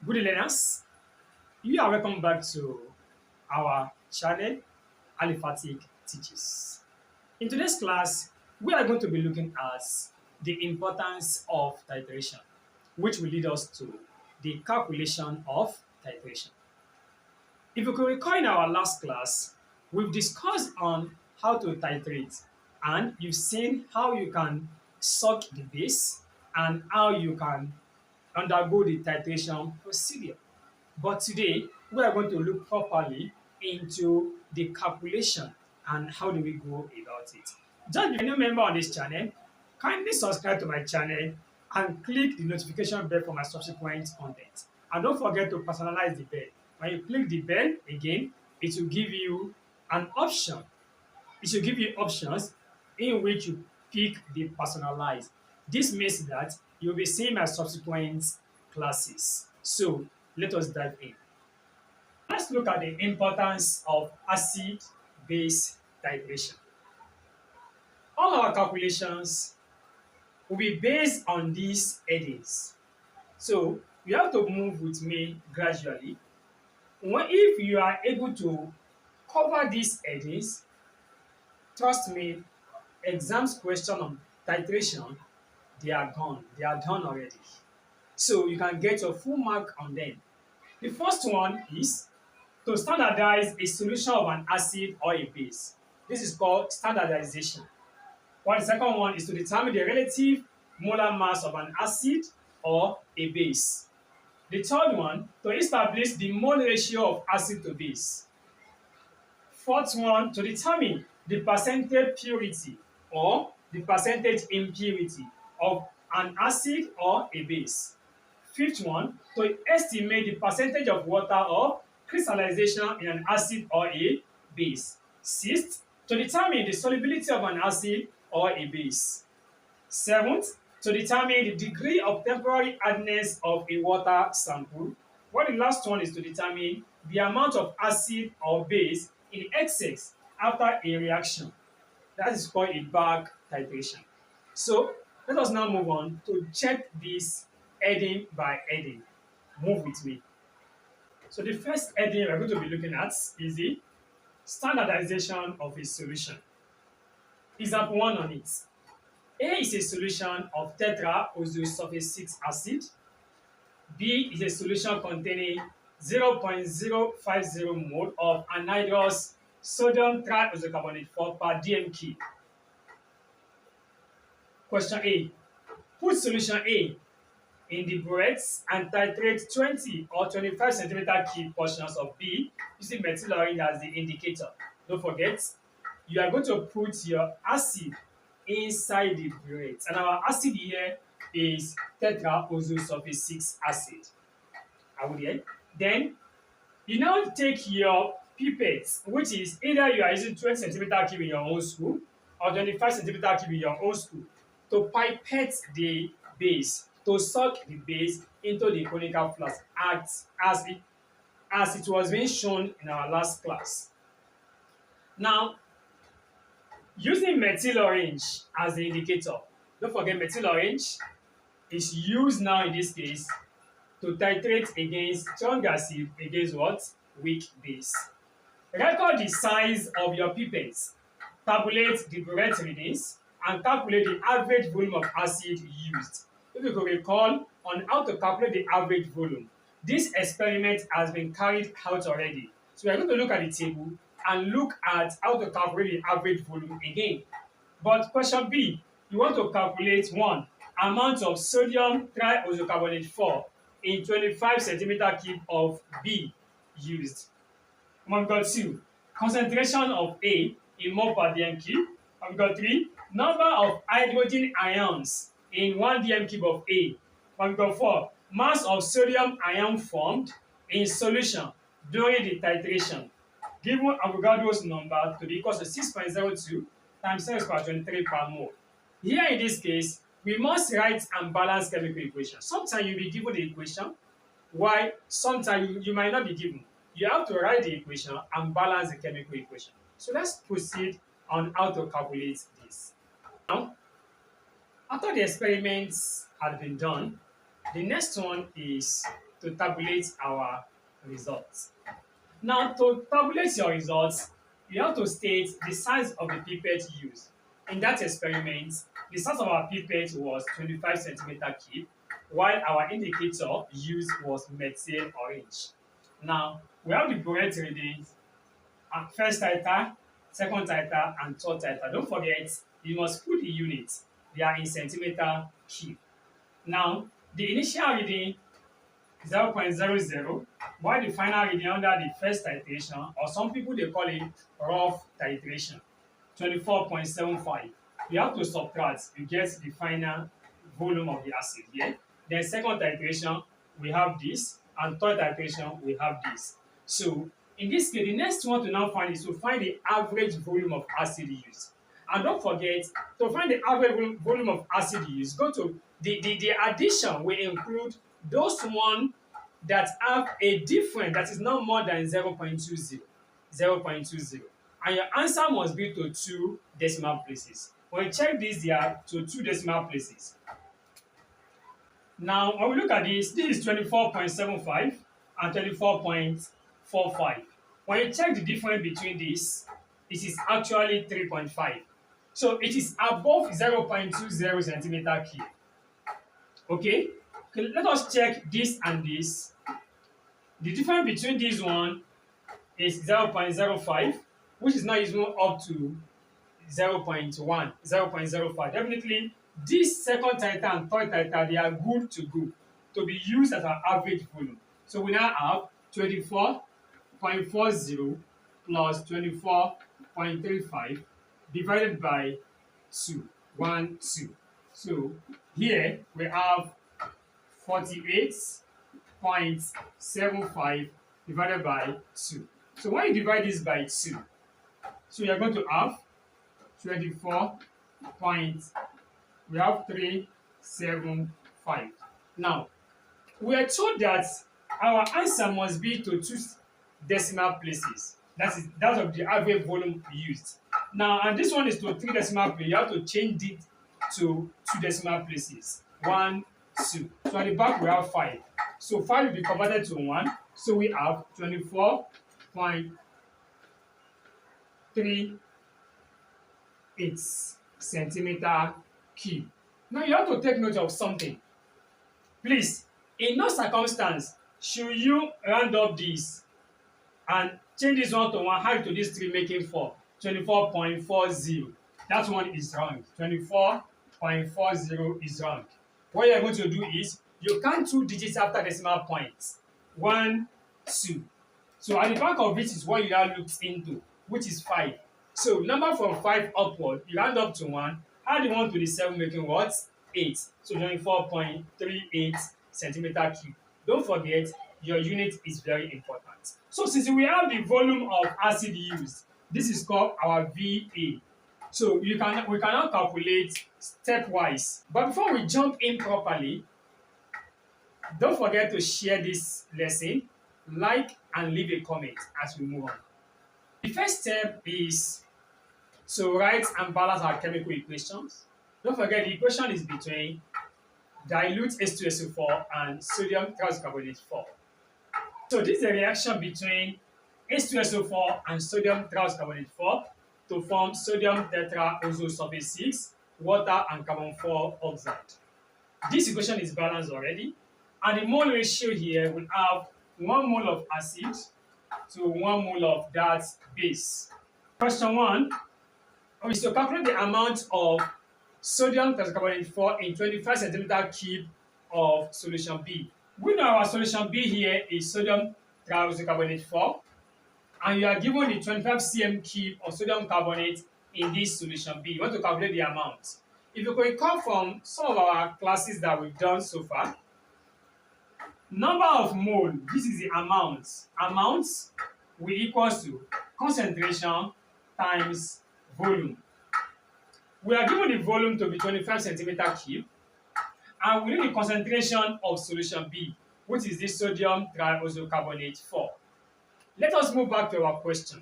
Good learners, you are welcome back to our channel, Aliphatic Teaches. In today's class, we are going to be looking at the importance of titration, which will lead us to the calculation of titration. If you can recall in our last class, we've discussed on how to titrate, and you've seen how you can suck the base and how you can undergo the titration procedure. But today, we are going to look properly into the calculation and how do we go about it. Just be a new member on this channel, kindly subscribe to my channel and click the notification bell for my subsequent content. And don't forget to personalize the bell. When you click the bell again, it will give you an option. It will give you options in which you pick the personalized. This means that you'll be seeing my subsequent classes. So let us dive in. Let's look at the importance of acid-base titration. All our calculations will be based on these headings. So you have to move with me gradually. If you are able to cover these headings, trust me, exams question on titration, they are gone. They are done already. So you can get a full mark on them. The first one is to standardize a solution of an acid or a base. This is called standardization. While the second one is to determine the relative molar mass of an acid or a base. The third one, to establish the mole ratio of acid to base. Fourth one, to determine the percentage purity or the percentage impurity of an acid or a base. Fifth one, to estimate the percentage of water or crystallization in an acid or a base. Sixth, to determine the solubility of an acid or a base. Seventh, to determine the degree of temporary hardness of a water sample. While the last one is to determine the amount of acid or base in excess after a reaction. That is called a back titration. So let us now move on to check this heading by heading. Move with me. So the first heading we're going to be looking at is the standardization of a solution. Example 1 on it. A is a solution of tetraozosulfate 6 acid. B is a solution containing 0.050 mole of anhydrous sodium triisocarbonate 4 per dm cube. Question A. Put solution A in the burettes and titrate 20 or 25 centimeter cube portions of B using methyl orange as the indicator. Don't forget, you are going to put your acid inside the burette, and our acid here is tetraozosulfate 6 acid. Are we there? Then you now take your pipette, which is either you are using 20 centimeter cube in your own school or 25 centimeter cube in your own school, to pipette the base, to suck the base into the conical flask as it was being shown in our last class. Now, using methyl orange as the indicator, don't forget methyl orange is used now in this case to titrate against strong acid against what? Weak base. Record the size of your pipette, tabulate the burette readings, and calculate the average volume of acid used. If you could recall on how to calculate the average volume, this experiment has been carried out already. So we are going to look at the table and look at how to calculate the average volume again. But question B, you want to calculate one, amount of sodium triisocarbonate 4 in 25 centimeter cube of B used. We've got 2, concentration of A in mole per dm cube. We've got 3, number of hydrogen ions in 1 dm cube of A. We've got 4, mass of sodium ion formed in solution during the titration. Given Avogadro's number to be equal to 6.02 times 10^23 per mole. Here in this case, we must write and balance chemical equation. Sometimes you'll be given the equation, while sometimes you might not be given. You have to write the equation and balance the chemical equation. So let's proceed on how to calculate this. Now, after the experiments had been done, the next one is to tabulate our results. Now, to tabulate your results, you have to state the size of the pipette used. In that experiment, the size of our pipette was 25 centimeter cube, while our indicator used was methyl orange. Now, we have the correct readings at first titer, second titer, and third titer. Don't forget, you must put the units. They are in centimeter cube. Now, the initial reading 0.00, while the final reading under the first titration, or some people they call it rough titration, 24.75. You have to subtract, you get the final volume of the acid here. Then second titration, we have this, and third titration, we have this. So in this case, the next one to now find is to find the average volume of acid used. And don't forget, to find the average volume of acid used, go to the addition will include those one that have a difference that is not more than 0.20. 0.20. And your answer must be to 2 decimal places. When you check this, they are to 2 decimal places. Now, when we look at this is 24.75 and 24.45. When you check the difference between this, it is actually 3.5. So it is above 0.20 centimeter cube. Okay? Okay, let us check this and this. The difference between this one is 0.05, which is not even up to 0.1, 0.05. Definitely, this second titer and third titer, they are good to go to be used as our average volume. So we now have 24.40 plus 24.35 divided by 2, 1, 2. So here we have 48.75 divided by 2. So when you divide this by 2, so you are going to have 24 we have 375. Now, we are told that our answer must be to 2 decimal places. That is that of the average volume used. Now, and this one is to 3 decimal places. You have to change it to 2 decimal places. 1, 2. So at the back we have 5. So 5 will be converted to 1. So we have 24.38 centimeter cube. Now you have to take note of something. Please, in no circumstance should you round up this and change this one to 1, add to this 3, making 4. 24.40. That one is wrong. 24.40 is wrong. What you're going to do is you count 2 digits after decimal points. 1, 2. So at the back of it is what you now looked into, which is 5. So number from 5 upward, you round up to 1, add the 1 to the 7, making what? 8. So 24.38 centimeter cube. Don't forget, your unit is very important. So since we have the volume of acid used, this is called our VA. So we cannot calculate stepwise. But before we jump in properly, don't forget to share this lesson, like and leave a comment as we move on. The first step is to write and balance our chemical equations. Don't forget the equation is between dilute H2SO4 and sodium tricarbonate 4. So this is a reaction between H2SO4 and sodium tricarbonate 4 to form sodium tetraozosulfate 6, water and carbon 4 oxide. This equation is balanced already, and the mole ratio here will have 1 mole of acid to 1 mole of that base. Question 1 is to calculate the amount of sodium tetracarbonate 4 in 25 centimeter cube of solution B. We know our solution B here is sodium tricarbonate 4, and you are given the 25 cm cube of sodium carbonate in this solution B. You want to calculate the amount. If you can recall from some of our classes that we've done so far, number of mole, this is the amount. Amount will equal to concentration times volume. We are given the volume to be 25 centimeter cube, and we need the concentration of solution B, which is the sodium triazocarbonate 4. Let us move back to our question.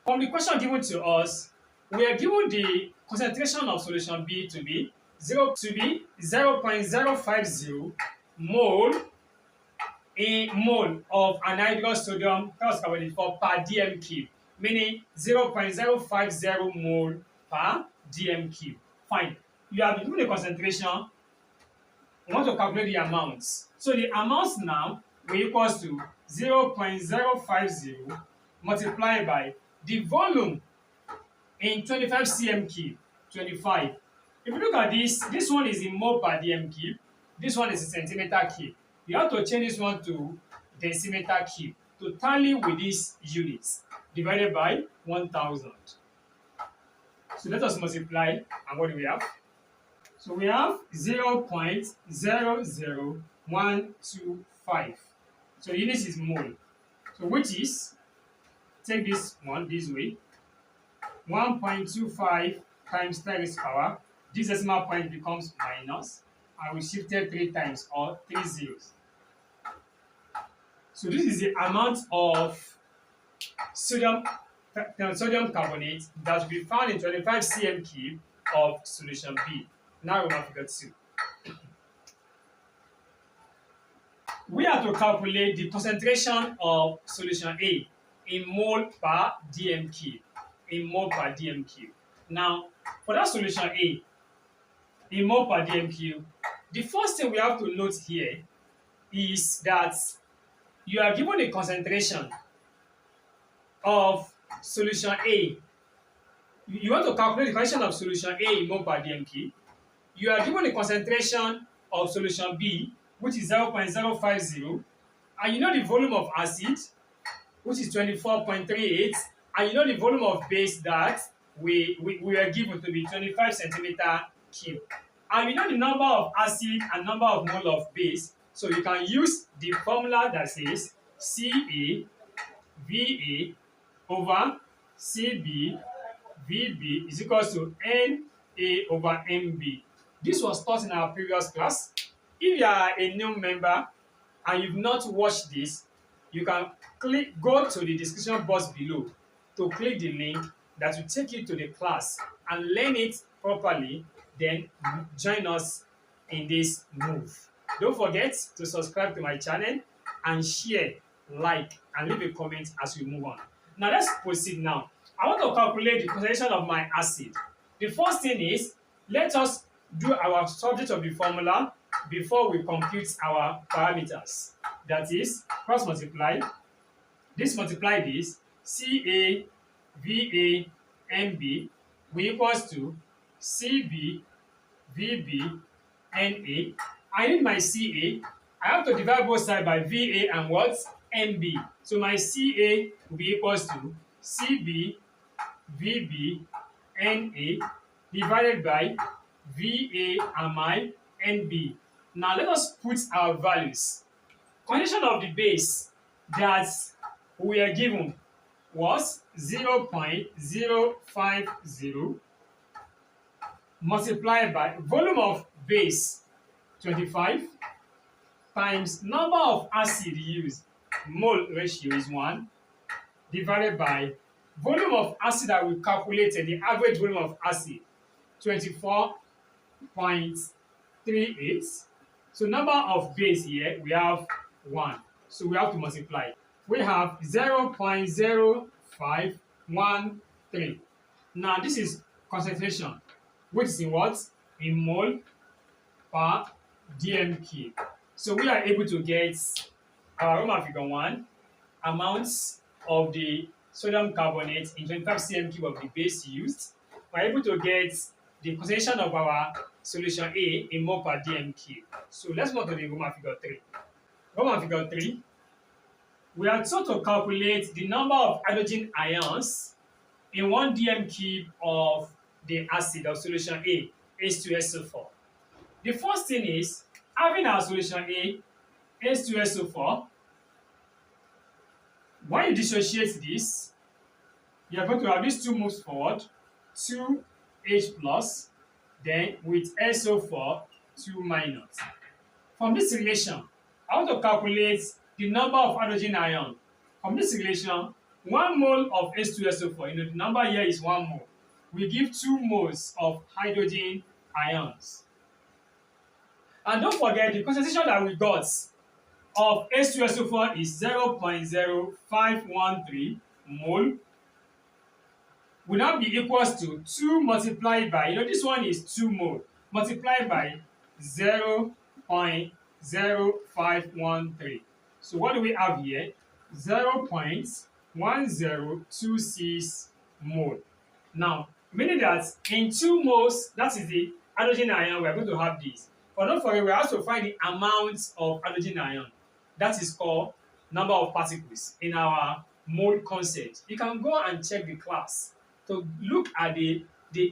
From the question given to us, we are given the concentration of solution B to be 0.050 mole a mole of anhydrous sodium ferrous carbonate for per dm cube, meaning 0.050 mole per dm cube. Fine. You have been given a concentration, we want to calculate the amounts. So the amounts now will equals to 0.050 multiplied by the volume in 25 cm cube, 25. If you look at this one is in mole per dm cube, this one is in centimeter cube. You have to change this one to decimeter cube to tally with these units divided by 1000. So let us multiply, and what do we have? So we have 0.00125. So units is mole. So which is, take this one this way, 1.25 times 10 raised to power. This decimal point becomes minus, and we shifted 3 times or 3 zeros. So this is the amount of sodium carbonate that will be found in 25 cm cube of solution B. Now we have figure 2. We are to calculate the concentration of solution A in mole per dm cube. In mole per dm cube. Now, for that solution A in mole per dm cube, the first thing we have to note here is that you are given a concentration of solution A. You want to calculate the concentration of solution A in mole per dm cube. You are given a concentration of solution B, which is 0.050, and you know the volume of acid, which is 24.38, and you know the volume of base that we were given to be 25 centimeter cube. And you know the number of acid and number of mole of base, so you can use the formula that says CA VA over CB VB is equals to NA over MB. This was taught in our previous class. If you are a new member and you've not watched this, you can go to the description box below to click the link that will take you to the class and learn it properly, then join us in this move. Don't forget to subscribe to my channel and share, like, and leave a comment as we move on. Now let's proceed now. I want to calculate the concentration of my acid. The first thing is, let us do our subject of the formula before we compute our parameters. That is, cross multiply. This multiply this, CA VA MB will equals to CB VB NA. I need my CA. I have to divide both sides by VA and what? MB. So my CA will be equals to CB VB NA divided by VA and my NB. Now let us put our values. Condition of the base that we are given was 0.050 multiplied by volume of base 25 times number of acid used, mole ratio is 1, divided by volume of acid that we calculated, the average volume of acid 24.38. So number of base here, we have 1. So we have to multiply. We have 0.0513. Now this is concentration, which is in what? In mole per dm cube. So we are able to get our Roman figure 1 amounts of the sodium carbonate in 25 cm cube of the base used. We are able to get the concentration of our solution A in mole per dm cube. So let's move to the Roman figure 3. Roman figure 3, we are told to calculate the number of hydrogen ions in 1 dm cube of the acid of solution A, H2SO4. The first thing is, having our solution A, H2SO4, when you dissociate this, you are going to have these two moves forward, 2H plus, then with SO4, 2 minus. From this relation, I want to calculate the number of hydrogen ion. From this relation, 1 mole of H2SO4, you know the number here is 1 mole, we give 2 moles of hydrogen ions. And don't forget the concentration that we got of H2SO4 is 0.0513 mole will now be equals to 2 multiplied by, this one is 2 mole, multiplied by 0.0513. So what do we have here? 0.1026 mole. Now, meaning that in 2 moles, that is the hydrogen ion, we are going to have this. But don't forget, we have to find the amount of hydrogen ion. That is called number of particles in our mole concept. You can go and check the class to look at the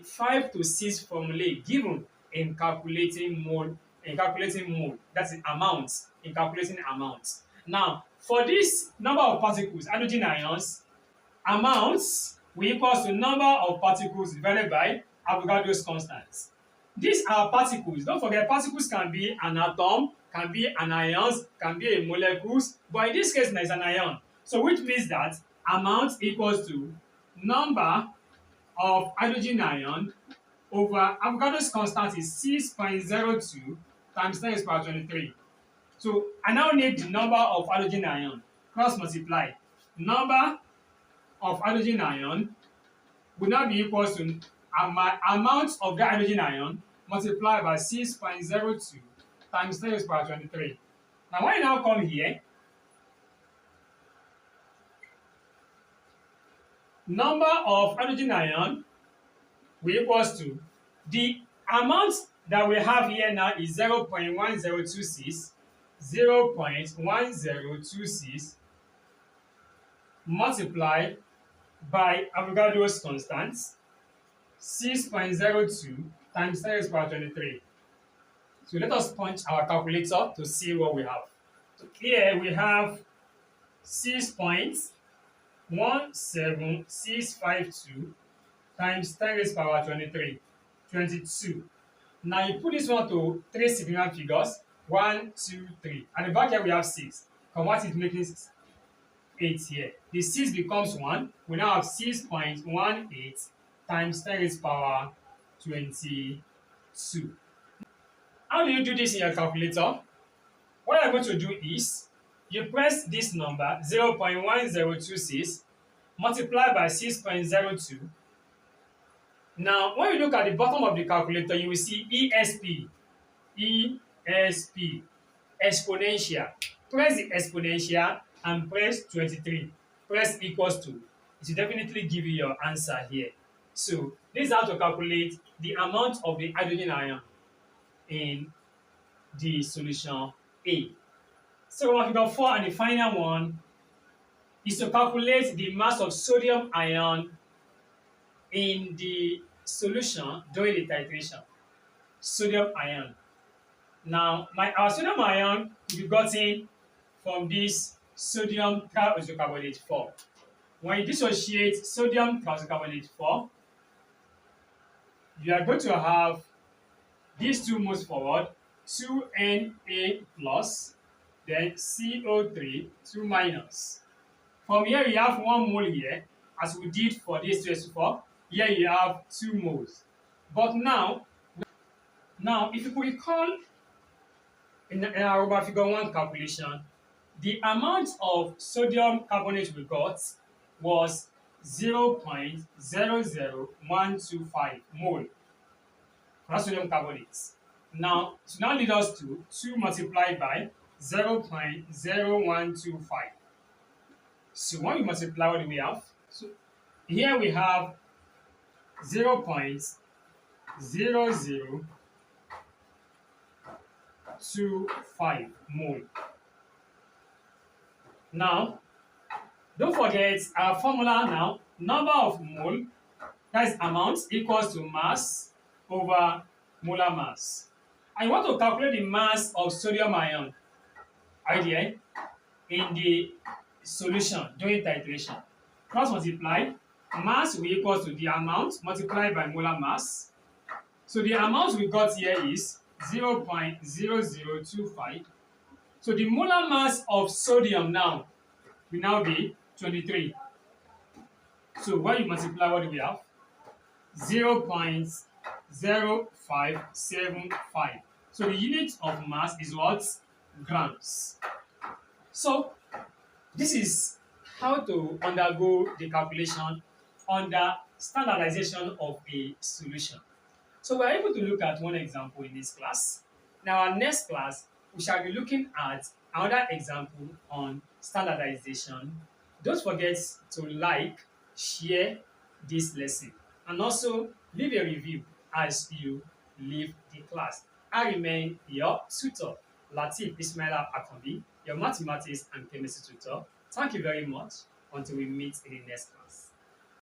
5 to 6 formulae given in calculating mole, that is amount, in calculating amount. Now, for this number of particles, hydrogen ions, amounts will equals to number of particles divided by Avogadro's constant. These are particles. Don't forget, particles can be an atom, can be an ions, can be a molecules, but in this case, there is an ion. So which means that amount equals to number of hydrogen ion over Avogadro's constant is 6.02 times 10 to the power 23. So I now need the number of hydrogen ion. Cross multiply. Number of hydrogen ion will now be equals to amount of the hydrogen ion multiplied by 6.02 times 10 to the power 23. Now when you now come here, number of hydrogen ion will equals to the amount that we have here now is 0.1026 multiplied by Avogadro's constant 6.02 times 10 to the power 23. So let us punch our calculator to see what we have. So here we have 6.17652 times 10 to the power 23, 22. Now you put this one to 3 significant figures, 1, 2, 3. At the back here we have 6. Convert it, making 8 here. The 6 becomes 1. We now have 6.18 times 10 to the power 22. How do you do this in your calculator? What you're going to do is, you press this number 0.1026 multiplied by 6.02. Now, when you look at the bottom of the calculator, you will see ESP, exponential. Press the exponential and press 23. Press equals to. It will definitely give you your answer here. So, this is how to calculate the amount of the hydrogen ion in the solution A. So, figure 4 and the final one is to calculate the mass of sodium ion in the solution during the titration. Sodium ion. Now, our sodium ion will be gotten from this sodium triisocarbonate 4. When you dissociate sodium triisocarbonate 4, you are going to have these two moves forward, 2Na plus, then CO3, 2 minus. From here, you have 1 mole here, as we did for this 2S4. Here you have 2 moles. But now if you could recall in our figure 1 calculation, the amount of sodium carbonate we got was 0.00125 mole for sodium carbonate. Now, to now lead us to 2 multiplied by 0.0125. So when we multiply, what do we have? So here we have 0.0025 mole. Now, don't forget our formula now, number of mole, that is amount, equals to mass over molar mass. And you want to calculate the mass of sodium ion right here in the solution during titration. Cross multiply, mass will equal to the amount multiplied by molar mass. So the amount we got here is 0.0025. So the molar mass of sodium now will now be 23. So when you multiply, what do we have? 0.0575. So the unit of mass is what? Grams. So this is how to undergo the calculation under standardization of a solution. So we're able to look at one example in this class. In our next class, we shall be looking at another example on standardization. Don't forget to like, share this lesson, and also leave a review as you leave the class. I remain your tutor, Latif Ismaila Akambi, your mathematics and chemistry tutor. Thank you very much until we meet in the next class.